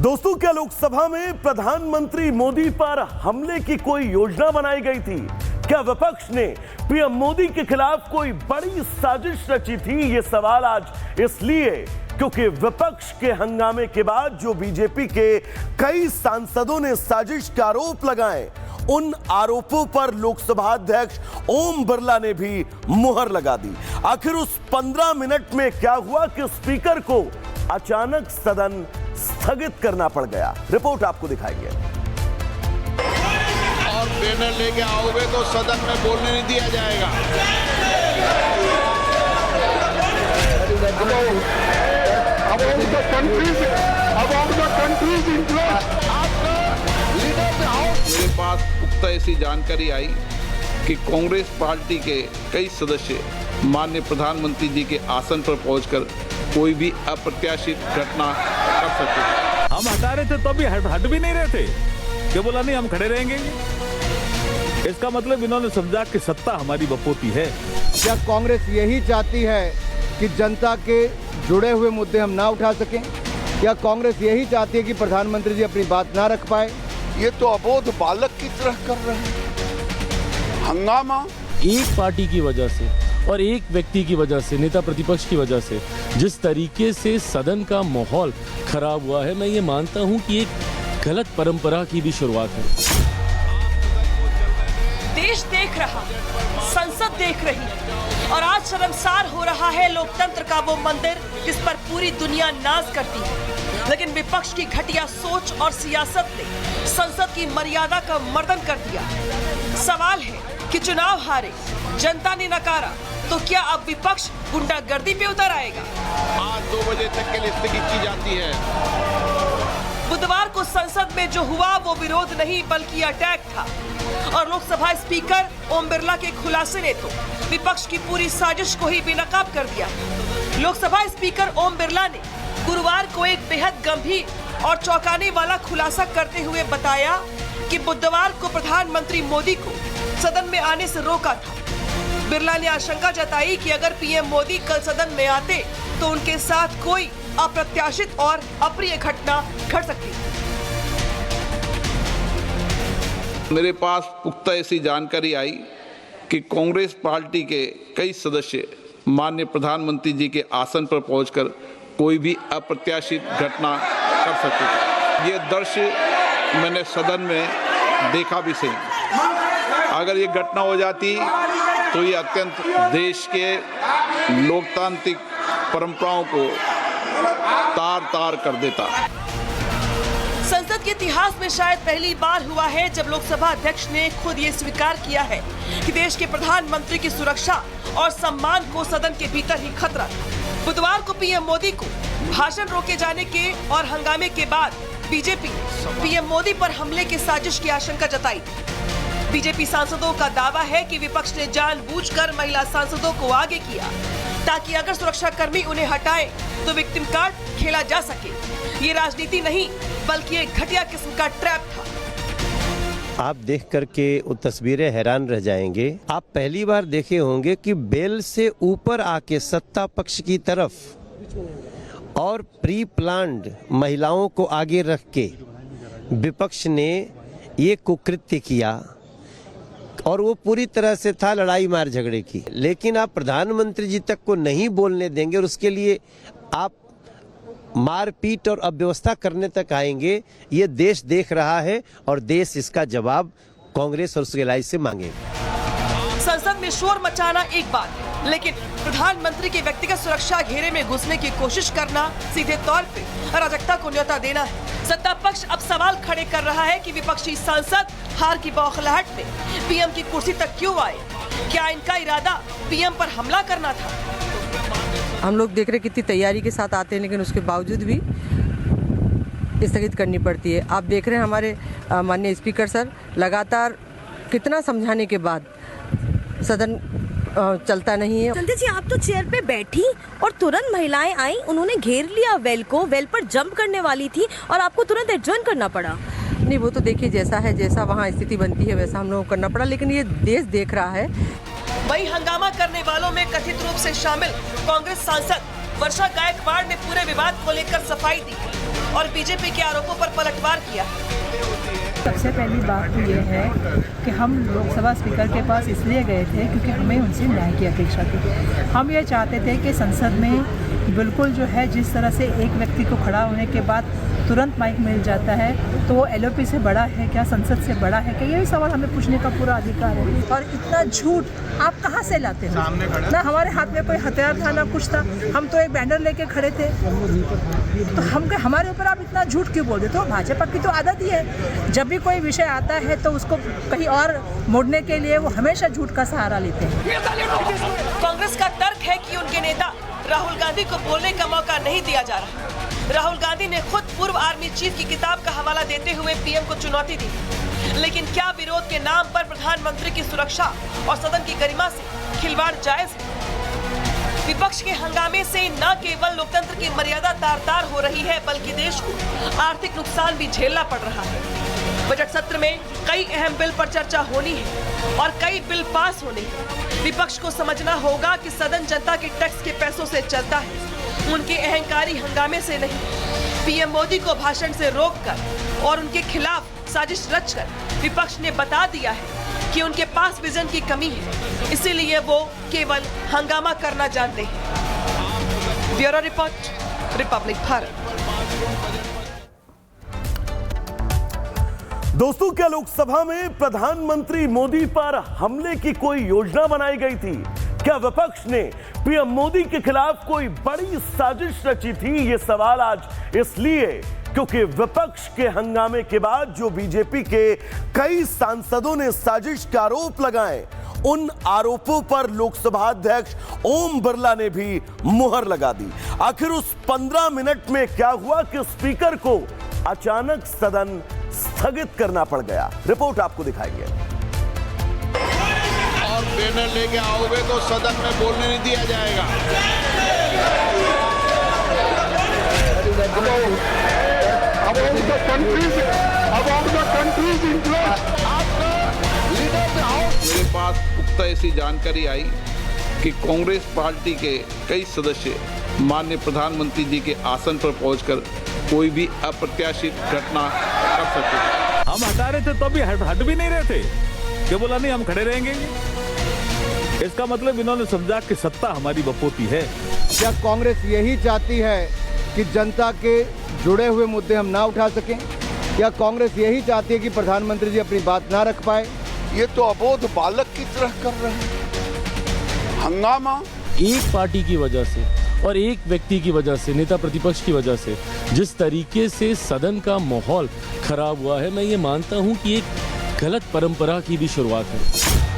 दोस्तों, क्या लोकसभा में प्रधानमंत्री मोदी पर हमले की कोई योजना बनाई गई थी? क्या विपक्ष ने पीएम मोदी के खिलाफ कोई बड़ी साजिश रची थी? ये सवाल आज इसलिए क्योंकि विपक्ष के हंगामे के बाद जो बीजेपी के कई सांसदों ने साजिश के आरोप लगाए, उन आरोपों पर लोकसभा अध्यक्ष ओम बिरला ने भी मुहर लगा दी। आखिर उस 15 मिनट में क्या हुआ कि स्पीकर को अचानक सदन स्थगित करना पड़ गया? रिपोर्ट आपको दिखाएंगे। और बैनर लेके आओगे तो सदन में बोलने नहीं दिया जाएगा। मेरे पास पुख्ता ऐसी जानकारी आई कि कांग्रेस पार्टी के कई सदस्य माननीय प्रधानमंत्री जी के आसन पर पहुंचकर कोई भी अप्रत्याशित घटना कर सकते। हम हटा रहे थे तो भी हट भी नहीं रहे थे कि बोला नहीं हम खड़े रहेंगे। इसका मतलब इन्होंने समझा कि सत्ता हमारी बपोती है। क्या कांग्रेस यही चाहती है कि जनता के जुड़े हुए मुद्दे हम ना उठा सकें? क्या कांग्रेस यही चाहती है कि प्रधानमंत्री जी अपनी बात ना रख पाए? ये तो अबोध बालक की तरह कर रहे हैं। हंगामा एक पार्टी की वजह से और एक व्यक्ति की वजह से, नेता प्रतिपक्ष की वजह से जिस तरीके से सदन का माहौल खराब हुआ है, मैं ये मानता हूं कि एक गलत परंपरा की भी शुरुआत है। देश देख रहा, संसद देख रही और आज शर्मसार हो रहा है लोकतंत्र का वो मंदिर जिस पर पूरी दुनिया नाज करती है। लेकिन विपक्ष की घटिया सोच और सियासत ने संसद की मर्यादा का मर्दन कर दिया। सवाल है कि चुनाव हारे, जनता ने नकारा, तो क्या अब विपक्ष गुंडागर्दी पे उतर आएगा? आज 2 बजे तक के लिए स्थगित की जाती है। बुधवार को संसद में जो हुआ वो विरोध नहीं बल्कि अटैक था और लोकसभा स्पीकर ओम बिरला के खुलासे ने तो विपक्ष की पूरी साजिश को ही बेनकाब कर दिया। लोकसभा स्पीकर ओम बिरला ने गुरुवार को एक बेहद गंभीर और चौंकाने वाला खुलासा करते हुए बताया कि बुधवार को प्रधानमंत्री मोदी को सदन में आने से रोका था। बिरला ने आशंका जताई कि अगर पीएम मोदी कल सदन में आते तो उनके साथ कोई अप्रत्याशित और अप्रिय घटना घट सकती। मेरे पास पुख्ता ऐसी जानकारी आई कि कांग्रेस पार्टी के कई सदस्य माननीय प्रधानमंत्री जी के आसन पर पहुंचकर कोई भी अप्रत्याशित घटना कर सकते थे। ये दृश्य मैंने सदन में देखा भी सही। अगर ये घटना हो जाती तो ये अत्यंत देश के लोकतांत्रिक परंपराओं को तार-तार कर देता। संसद के इतिहास में शायद पहली बार हुआ है जब लोकसभा अध्यक्ष ने खुद ये स्वीकार किया है कि देश के प्रधानमंत्री की सुरक्षा और सम्मान को सदन के भीतर ही खतरा था। बुधवार को पीएम मोदी को भाषण रोके जाने के और हंगामे के बाद बीजेपी ने पीएम मोदी पर हमले की साजिश की आशंका जताई। बीजेपी सांसदों का दावा है कि विपक्ष ने जानबूझकर महिला सांसदों को आगे किया ताकि अगर सुरक्षाकर्मी उन्हें हटाएं तो विक्टिम कार्ड खेला जा सके। ये राजनीति नहीं बल्कि एक घटिया किस्म का ट्रैप था। आप देख करके वो तस्वीरें हैरान रह जाएंगे। आप पहली बार देखे होंगे कि बेल से ऊपर आके सत्ता पक्ष की तरफ और प्री प्लान्ड महिलाओं को आगे रख के विपक्ष ने ये कुकृत्य किया और वो पूरी तरह से था लड़ाई मार झगड़े की। लेकिन आप प्रधानमंत्री जी तक को नहीं बोलने देंगे और उसके लिए आप मारपीट और अव्यवस्था करने तक आएंगे। ये देश देख रहा है और देश इसका जवाब कांग्रेस और उसके लाई से मांगेगा। संसद में शोर मचाना एक बात, लेकिन प्रधानमंत्री के व्यक्तिगत सुरक्षा घेरे में घुसने की कोशिश करना सीधे तौर पे अराजकता को न्योता देना है। सत्ता पक्ष अब सवाल खड़े कर रहा है कि विपक्षी सांसद हार की बौखलाहट में पीएम की कुर्सी तक क्यों आए? क्या इनका इरादा पीएम पर हमला करना था? हम लोग देख रहे कितनी तैयारी के साथ आते हैं, लेकिन उसके बावजूद भी स्थगित करनी पड़ती है। आप देख रहे हैं हमारे माननीय स्पीकर सर लगातार कितना समझाने के बाद सदन चलता नहीं है। संजय जी, आप तो चेयर पे बैठी और तुरंत महिलाएं आई, उन्होंने घेर लिया वेल को, वेल पर जंप करने वाली थी और आपको तुरंत एडजॉर्न करना पड़ा। नहीं, वो तो देखिए जैसा है, जैसा वहाँ स्थिति बनती है वैसा हम लोगों को करना पड़ा, लेकिन ये देश देख रहा है। वही हंगामा करने वालों में कथित रूप से शामिल कांग्रेस सांसद वर्षा गायकवाड़ ने पूरे विवाद को लेकर सफाई दी। और बीजेपी के आरोपों पर पलटवार किया। सबसे पहली बात तो ये है कि हम लोकसभा स्पीकर के पास इसलिए गए थे क्योंकि हमें उनसे न्याय की अपेक्षा थी। हम ये चाहते थे कि संसद में बिल्कुल जो है जिस तरह से एक व्यक्ति को खड़ा होने के बाद तुरंत माइक मिल जाता है तो वो एलओपी से बड़ा है क्या, संसद से बड़ा है क्या, ये सवाल हमें पूछने का पूरा अधिकार है। और इतना झूठ आप कहाँ से लाते हो? ना हमारे हाथ में कोई हथियार था ना कुछ था, हम तो एक बैनर लेके खड़े थे। तो हमारे ऊपर आप इतना झूठ क्यों बोल देते हो? भाजपा की तो आदत ही है, जब भी कोई विषय आता है तो उसको कहीं और मोड़ने के लिए वो हमेशा झूठ का सहारा लेते हैं। कांग्रेस का तर्क है कि उनके नेता राहुल गांधी को बोलने का मौका नहीं दिया जा रहा। राहुल गांधी ने खुद पूर्व आर्मी चीफ की किताब का हवाला देते हुए पीएम को चुनौती दी। लेकिन क्या विरोध के नाम पर प्रधानमंत्री की सुरक्षा और सदन की गरिमा से खिलवाड़ जायज है? विपक्ष के हंगामे से न केवल लोकतंत्र की मर्यादा तार-तार हो रही है बल्कि देश को आर्थिक नुकसान भी झेलना पड़ रहा है। बजट सत्र में कई अहम बिल पर चर्चा होनी है और कई बिल पास होने हैं। विपक्ष को समझना होगा कि सदन जनता के टैक्स के पैसों से चलता है, उनके अहंकारी हंगामे से नहीं। पीएम मोदी को भाषण से रोककर और उनके खिलाफ साजिश रचकर विपक्ष ने बता दिया है कि उनके पास विजन की कमी है, इसीलिए वो केवल हंगामा करना जानते हैं। Bureau report, Republic Bharat. दोस्तों, क्या लोकसभा में प्रधानमंत्री मोदी पर हमले की कोई योजना बनाई गई थी? क्या विपक्ष ने पीएम मोदी के खिलाफ कोई बड़ी साजिश रची थी? ये सवाल आज इसलिए क्योंकि विपक्ष के हंगामे के बाद जो बीजेपी के कई सांसदों ने साजिश का आरोप लगाए, उन आरोपों पर लोकसभा अध्यक्ष ओम बिरला ने भी मुहर लगा दी। आखिर उस 15 मिनट में क्या हुआ कि स्पीकर को अचानक सदन स्थगित करना पड़ गया? रिपोर्ट आपको दिखाएंगे। और बैनर लेके आओगे तो सदन में बोलने नहीं दिया जाएगा। मेरे पास पुख्ता ऐसी जानकारी आई कि कांग्रेस पार्टी के कई सदस्य माननीय प्रधानमंत्री जी के आसन पर पहुंचकर कोई भी अप्रत्याशित घटना कर सकते थे। हम हटा रहे थे तो भी हट भी नहीं रहे थे कि बोला नहीं हम खड़े रहेंगे। इसका मतलब इन्होंने समझा कि सत्ता हमारी बपोती है। क्या कांग्रेस यही चाहती है कि जनता के जुड़े हुए मुद्दे हम ना उठा सकें? क्या कांग्रेस यही चाहती है कि प्रधानमंत्री जी अपनी बात ना रख पाए? ये तो अबोध बालक की तरह कर रहे हैं। हंगामा एक पार्टी की वजह से और एक व्यक्ति की वजह से, नेता प्रतिपक्ष की वजह से जिस तरीके से सदन का माहौल खराब हुआ है, मैं ये मानता हूं कि एक गलत परंपरा की भी शुरुआत है।